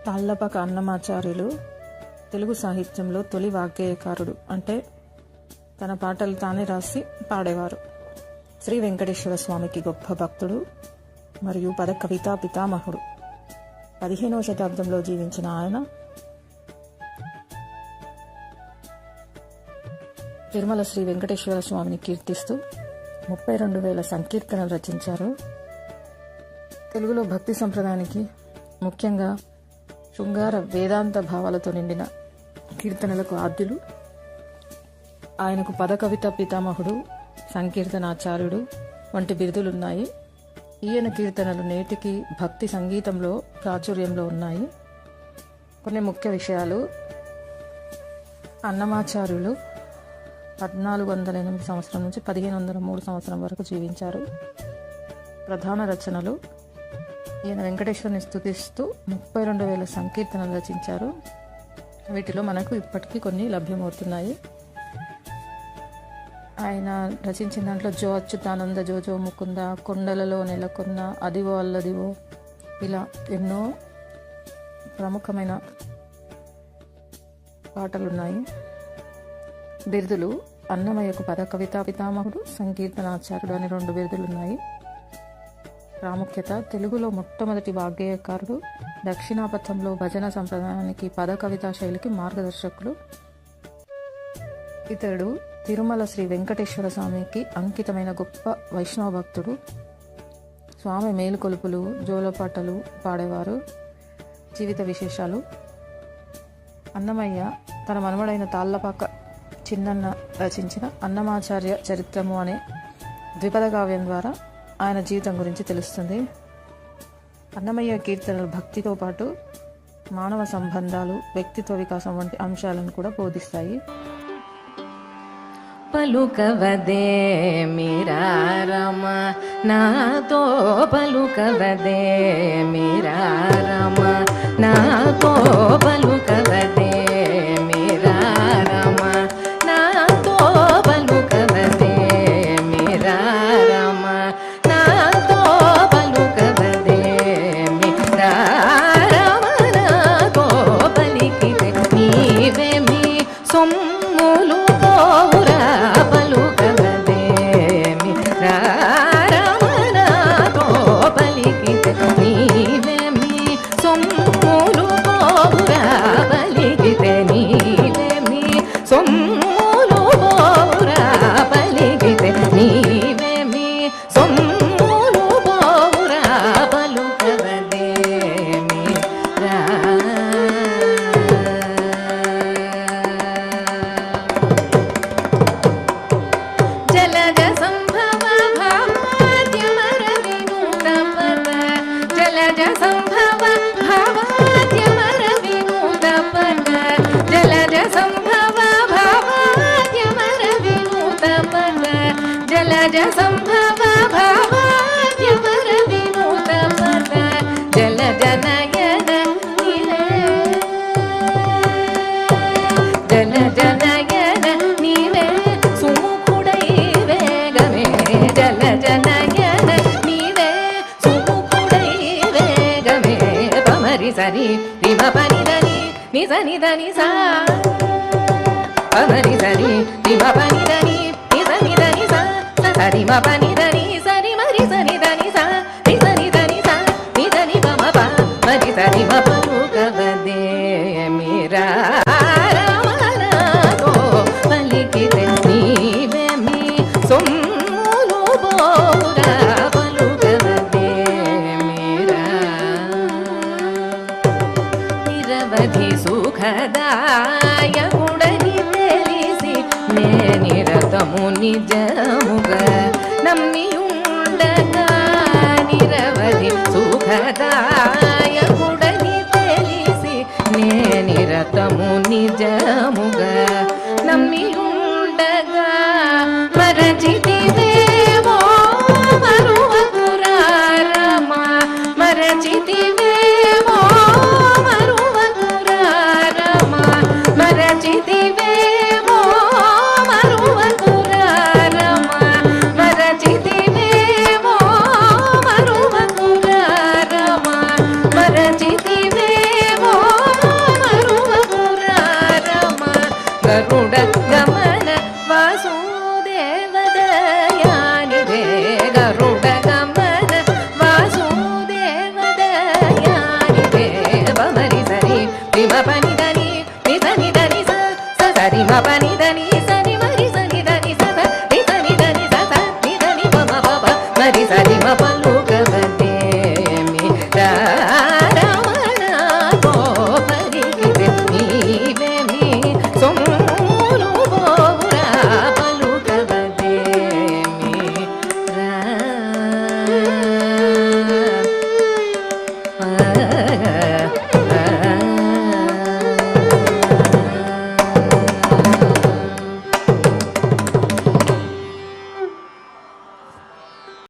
తాళ్లపాక అన్నమాచార్యులు తెలుగు సాహిత్యంలో తొలి వాగ్గేయకారుడు. అంటే తన పాటలు తానే రాసి పాడేవారు. శ్రీ వెంకటేశ్వర స్వామికి గొప్ప భక్తుడు మరియు పద కవితా పితామహుడు. 15వ శతాబ్దంలో జీవించిన ఆయన తిరుమల శ్రీ వెంకటేశ్వర స్వామిని కీర్తిస్తూ 32,000 సంకీర్తనలు రచించారు. తెలుగులో భక్తి సంప్రదాయానికి ముఖ్యంగా శృంగార వేదాంత భావాలతో నిండిన కీర్తనలకు ఆద్యులు. ఆయనకు పద కవిత పితామహుడు, సంకీర్తనాచార్యుడు వంటి బిరుదులున్నాయి. ఈయన కీర్తనలు నేటికి భక్తి సంగీతంలో ప్రాచుర్యంలో ఉన్నాయి. కొన్ని ముఖ్య విషయాలు: అన్నమాచార్యులు 1408 సంవత్సరం నుంచి 1503 సంవత్సరం వరకు జీవించారు. ప్రధాన రచనలు: ఈయన వెంకటేశ్వరుని స్తుతిస్తూ 32,000 సంకీర్తనలు రచించారు. వీటిలో మనకు ఇప్పటికీ కొన్ని లభ్యమవుతున్నాయి. ఆయన రచించిన దాంట్లో జో అచ్యుతానంద, జో ముకుంద, కొండలలో నెలకొన్న, అదివో అల్లదివో, ఇలా ఎన్నో ప్రముఖమైన పాటలున్నాయి. బిరుదులు: అన్నమయ్యకు పద కవితా పితామహుడు, సంకీర్తనాచార్యుడు అనే 2 బిరుదులున్నాయి. ప్రాముఖ్యత: తెలుగులో మొట్టమొదటి వాగ్గేయకారుడు, దక్షిణాపథంలో భజన సంప్రదాయానికి, పద కవితా శైలికి మార్గదర్శకులు. ఇతడు తిరుమల శ్రీ వెంకటేశ్వర స్వామికి అంకితమైన గొప్ప వైష్ణవ భక్తుడు. స్వామి మేలుకొలుపులు, జోలపాటలు పాడేవారు. జీవిత విశేషాలు: అన్నమయ్య తన మనుమడైన తాళ్లపాక చిన్నన్న రచించిన అన్నమాచార్య చరిత్రము అనే ద్విపద కావ్యం ద్వారా ఆయన జీవితం గురించి తెలుస్తుంది. అన్నమయ్య కీర్తనలు భక్తితో పాటు మానవ సంబంధాలు, వ్యక్తిత్వ వికాసం వంటి అంశాలను కూడా బోధిస్తాయి. పలుకవదే మీరా రమ నాతో, పలుకవదే మీరా రమ నాతో, పలుకవదే మీరా రమ నాతో, పలుకవదే మీరా రమ నాతో, పలుకవదే మీరా రమ నాతో, పలికితే నీవే మీ సొమ్ములు పోవురా, పలుకవదే మీరా రమ నాతో, పలికితే నీవే మీ సొమ్ములు పోవురా, పలికితే నీవే మీ సొమ్ములు పోవురా, పలికితే నీవే మీ సొమ్ములు పోవురా, పలుకవదే మీరా. జలజ సంభవ భావాద్యమర వినూత పద, జలజ సంభవ భావాద్యమర వినూత పద, జలజ సంభవ భావాద్యమర వినూత పద, జలజ సంభవ భావాద్యమర వినూత పద, జలజ నయన నీవే, జలజ నయన నీవే సుముఖుడై వేగమే, జలజ నయన నీవే సుముఖుడై వేగమే, పమరి సరి రిమ పని దని నిజ నిదని సా, పమరి సరి రిమ పని దని నిజ నిదని సా, సరి మ పని దని సరి మరి సని దని సా, నిజ నిదని సా, నిజ ని పమ ప మరి సరి మ పలుకవదే మీరా రమ నాతో, పలికితే నీవే మీ సొమ్ములు పోవురా, పలుకవదే మీరా. నిరవధి సుఖదాయకుడని తెలిసి నే నిరతము నిజముగా నమ్మియుండగా, నిరవధి సుఖదాయకుడని తెలిసి నే నిరతము నిజముగా నమ్మియుండగా, మరచితివే